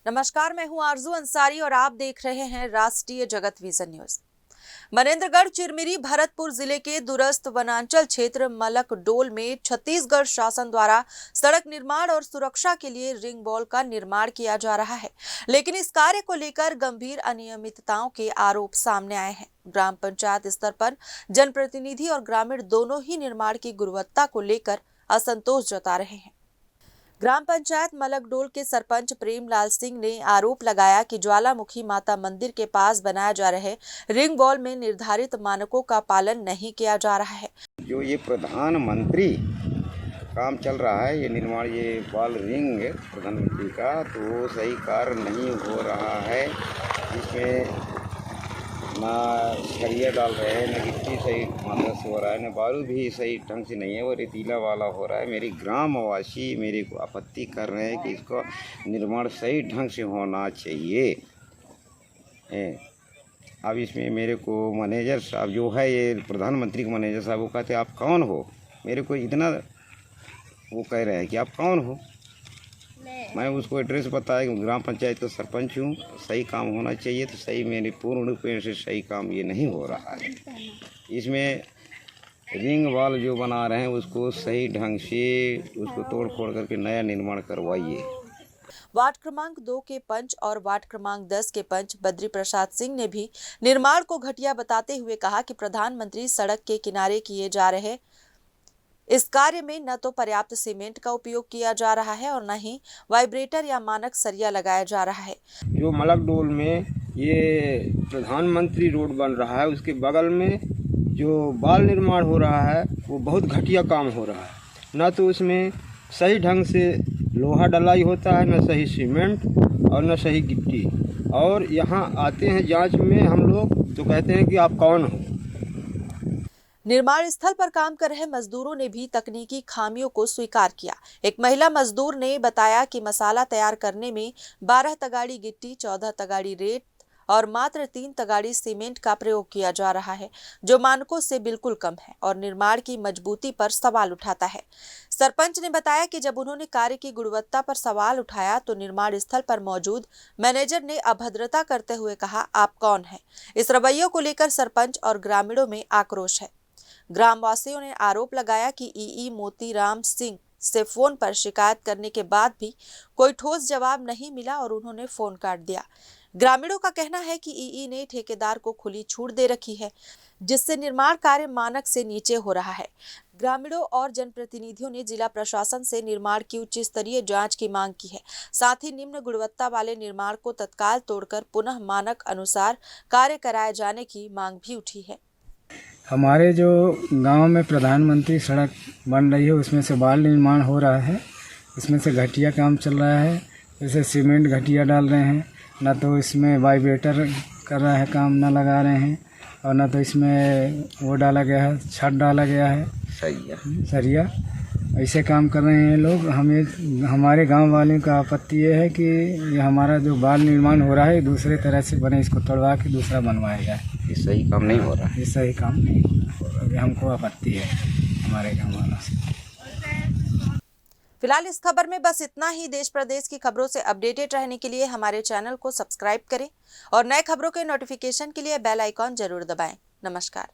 नमस्कार, मैं हूं आरजू अंसारी और आप देख रहे हैं राष्ट्रीय जगत विजन न्यूज। मनेंद्रगढ़ चिरमिरी भरतपुर जिले के दूरस्थ वनांचल क्षेत्र मलकडोल में छत्तीसगढ़ शासन द्वारा सड़क निर्माण और सुरक्षा के लिए रिंग वॉल का निर्माण किया जा रहा है, लेकिन इस कार्य को लेकर गंभीर अनियमितताओं के आरोप सामने आए हैं। ग्राम पंचायत स्तर पर जनप्रतिनिधि और ग्रामीण दोनों ही निर्माण की गुणवत्ता को लेकर असंतोष जता रहे हैं। ग्राम पंचायत मलकडोल के सरपंच प्रेमलाल सिंह ने आरोप लगाया कि ज्वालामुखी माता मंदिर के पास बनाया जा रहे रिंग वॉल में निर्धारित मानकों का पालन नहीं किया जा रहा है। जो ये प्रधानमंत्री काम चल रहा है, ये निर्माण, ये वॉल रिंग प्रधानमंत्री का, तो सही कार्य नहीं हो रहा है। इसमें ना सरिया डाल रहे हैं, ना गिट्टी सही मात्रा से हो रहा है, ना बालू भी सही ढंग से नहीं है, वो रेतीला वाला हो रहा है। मेरी ग्रामवासी मेरे को आपत्ति कर रहे हैं कि इसका निर्माण सही ढंग से होना चाहिए। अब इसमें मेरे को मैनेजर साहब जो है, ये प्रधानमंत्री के मैनेजर साहब, वो कहते आप कौन हो? मेरे को इतना वो कह रहे हैं कि आप कौन हो। मैं उसको एड्रेस बताया कि ग्राम पंचायत का सरपंच हूँ, सही काम होना चाहिए, तो सही मेरे पूर्ण रूप से सही काम ये नहीं हो रहा है। इसमें रिंग वॉल जो बना रहे हैं उसको सही ढंग से उसको तोड़ फोड़ करके नया निर्माण करवाइए। वार्ड क्रमांक 2 के पंच और वार्ड क्रमांक 10 के पंच बद्री प्रसाद सिंह ने भी निर्माण को घटिया बताते हुए कहा कि प्रधानमंत्री सड़क के किनारे किए जा रहे इस कार्य में न तो पर्याप्त सीमेंट का उपयोग किया जा रहा है और न ही वाइब्रेटर या मानक सरिया लगाया जा रहा है। जो मलकडोल में ये प्रधानमंत्री रोड बन रहा है, उसके बगल में जो बाल निर्माण हो रहा है वो बहुत घटिया काम हो रहा है। न तो उसमें सही ढंग से लोहा डलाई होता है, न सही सीमेंट और न सही गिट्टी। और यहाँ आते हैं जांच में हम लोग तो कहते हैं कि आप कौन हो। निर्माण स्थल पर काम कर रहे मजदूरों ने भी तकनीकी खामियों को स्वीकार किया। एक महिला मजदूर ने बताया कि मसाला तैयार करने में 12 तगाड़ी गिट्टी, 14 तगाड़ी रेत और मात्र 3 तगाड़ी सीमेंट का प्रयोग किया जा रहा है, जो मानकों से बिल्कुल कम है और निर्माण की मजबूती पर सवाल उठाता है। सरपंच ने बताया कि जब उन्होंने कार्य की गुणवत्ता पर सवाल उठाया तो निर्माण स्थल पर मौजूद मैनेजर ने अभद्रता करते हुए कहा, आप कौन हैं? इस रवैये को लेकर सरपंच और ग्रामीणों में आक्रोश है। ग्रामवासियों ने आरोप लगाया कि ईई मोतीराम सिंह से फोन पर शिकायत करने के बाद भी कोई ठोस जवाब नहीं मिला और उन्होंने फोन काट दिया। ग्रामीणों का कहना है कि ईई ने ठेकेदार को खुली छूट दे रखी है, जिससे निर्माण कार्य मानक से नीचे हो रहा है। ग्रामीणों और जनप्रतिनिधियों ने जिला प्रशासन से निर्माण की उच्च स्तरीय जांच की मांग की है। साथ ही निम्न गुणवत्ता वाले निर्माण को तत्काल तोड़कर पुनः मानक अनुसार कार्य कराए जाने की मांग भी उठी है। हमारे जो गांव में प्रधानमंत्री सड़क बन रही है, उसमें से बाल निर्माण हो रहा है, इसमें से घटिया काम चल रहा है। जैसे सीमेंट घटिया डाल रहे हैं, ना तो इसमें वाइब्रेटर कर रहा है काम, ना लगा रहे हैं, और ना तो इसमें वो डाला गया है, छत डाला गया है सरिया। ऐसे काम कर रहे हैं लोग। हमें हमारे गांव वालों का आपत्ति ये है कि ये हमारा जो बाल निर्माण हो रहा है दूसरे तरह से बने, इसको तोड़वा के दूसरा बनवाया जाए। ये सही काम नहीं हो रहा है। ये सही काम नहीं हो रहा है, हमको आपत्ति है हमारे गाँव वालों से। फिलहाल इस खबर में बस इतना ही। देश प्रदेश की खबरों से अपडेटेड रहने के लिए हमारे चैनल को सब्सक्राइब करें और नए खबरों के नोटिफिकेशन के लिए बेल आइकॉन जरूर दबाएं। नमस्कार।